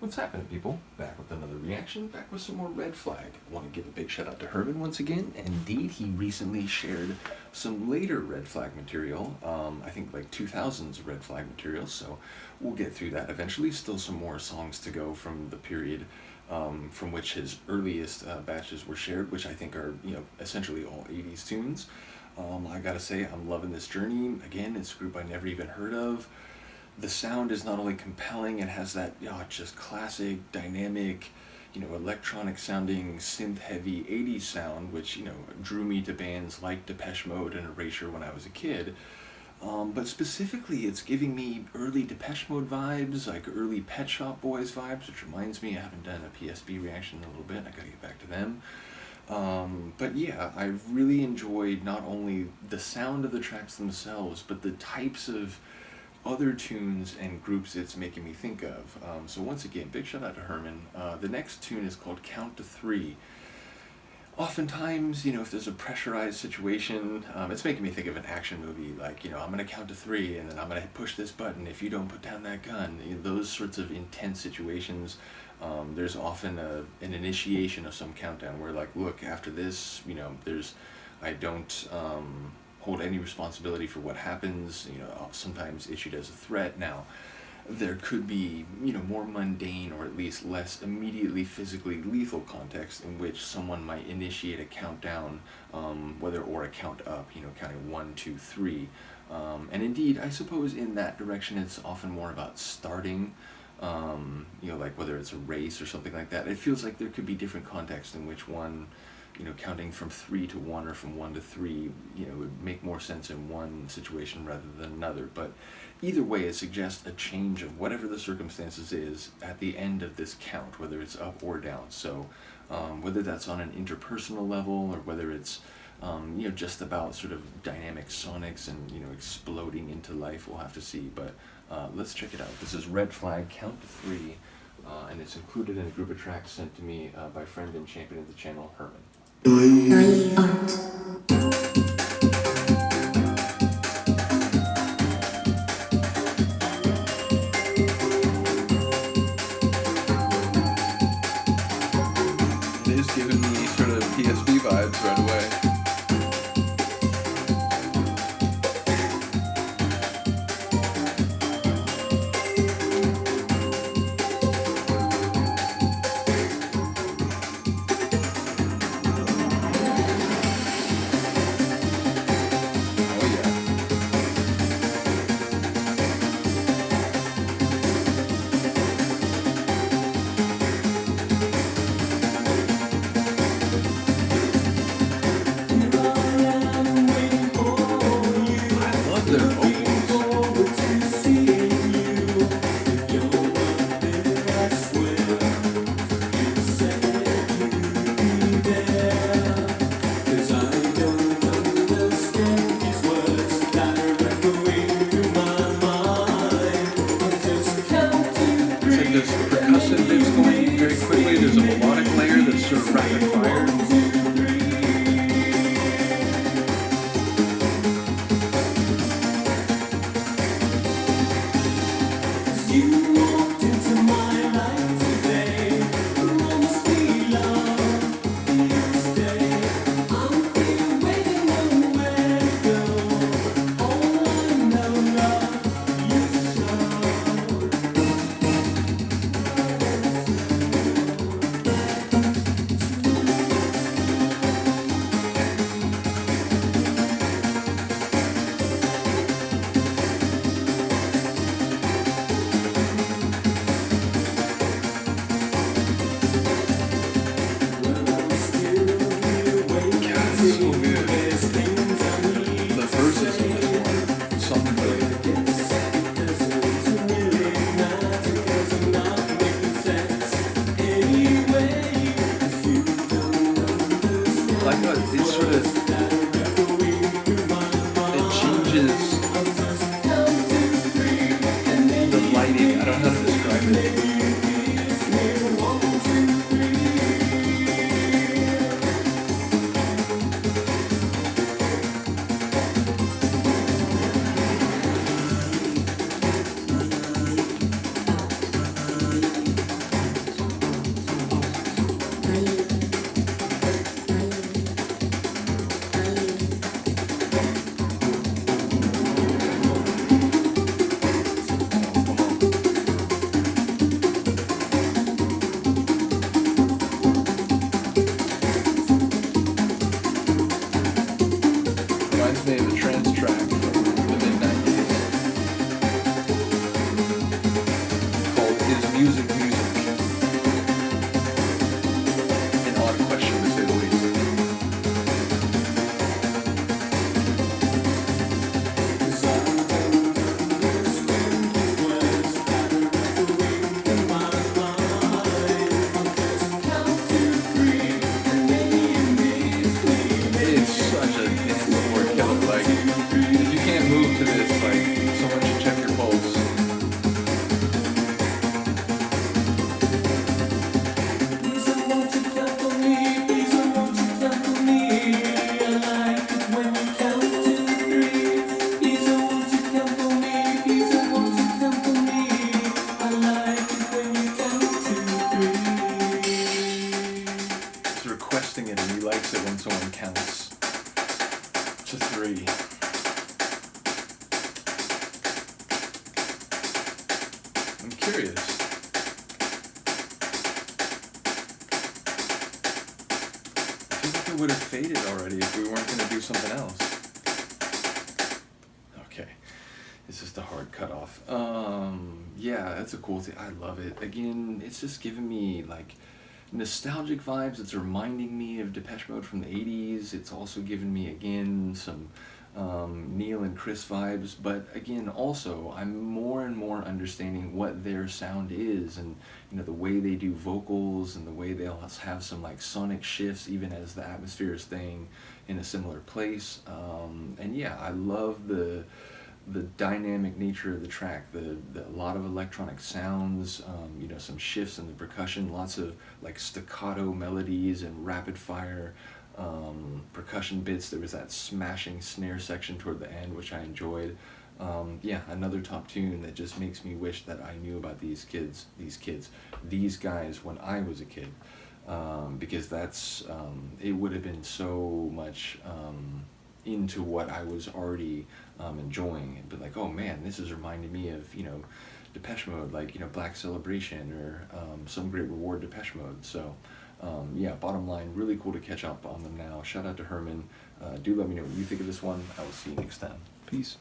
What's happening, people? Back with another reaction, back with some more Red Flag. I want to give a big shout out to Herman once again. Indeed, he recently shared some later Red Flag material, I think like 2000s Red Flag material, so we'll get through that eventually. Still some more songs to go from the period from which his earliest batches were shared, which I think are, essentially all 80s tunes. I gotta say, I'm loving this journey. Again, it's a group I never even heard of. The sound is not only compelling, it has that just classic, dynamic, electronic sounding, synth heavy 80s sound, which, drew me to bands like Depeche Mode and Erasure when I was a kid. But specifically, it's giving me early Depeche Mode vibes, like early Pet Shop Boys vibes, which reminds me I haven't done a PSB reaction in a little bit. I gotta get back to them. But yeah, I've really enjoyed not only the sound of the tracks themselves, but the types of other tunes and groups it's making me think of. So once again, big shout out to Herman. The next tune is called Count to Three. Oftentimes, if there's a pressurized situation, it's making me think of an action movie, like, I'm going to count to three and then I'm going to push this button if you don't put down that gun. Those sorts of intense situations. There's often an initiation of some countdown where, like, look, after this, I don't hold any responsibility for what happens, sometimes issued as a threat. Now, there could be, more mundane or at least less immediately physically lethal context in which someone might initiate a countdown, or a count up, counting 1, 2, 3. And indeed, I suppose in that direction it's often more about starting, like whether it's a race or something like that. It feels like there could be different contexts in which one, counting from 3 to 1 or from 1 to 3, would make more sense in one situation rather than another. But either way, it suggests a change of whatever the circumstances is at the end of this count, whether it's up or down. So whether that's on an interpersonal level or whether it's, just about sort of dynamic sonics and, exploding into life, we'll have to see. But let's check it out. This is Red Flag, Count to Three, and it's included in a group of tracks sent to me by friend and champion of the channel, Herman. It is giving me sort of PSB vibes right away. There's percussive bits going very quickly. There's a melodic layer that's sort of rapid fire. 3. I'm curious. I feel like it would have faded already if we weren't going to do something else. Okay. It's just a hard cutoff. Yeah, that's a cool thing. I love it. Again, it's just giving me like nostalgic vibes. It's reminding me of Depeche Mode from the 80s. It's also giving me, again, some Neil and Chris vibes. But again, also, I'm more and more understanding what their sound is, and the way they do vocals, and the way they'll have some like sonic shifts even as the atmosphere is staying in a similar place. And yeah, I love the dynamic nature of the track, the a lot of electronic sounds, some shifts in the percussion, lots of like staccato melodies and rapid fire percussion bits. There was that smashing snare section toward the end, which I enjoyed. Yeah, another top tune that just makes me wish that I knew about these guys when I was a kid, because that's it would have been so much into what I was already enjoying, and be like, oh man, this is reminding me of Depeche Mode, like Black Celebration, or Some Great Reward Depeche Mode. So yeah, bottom line, really cool to catch up on them now. Shout out to Herman. Do let me know what you think of this one. I will see you next time. Peace.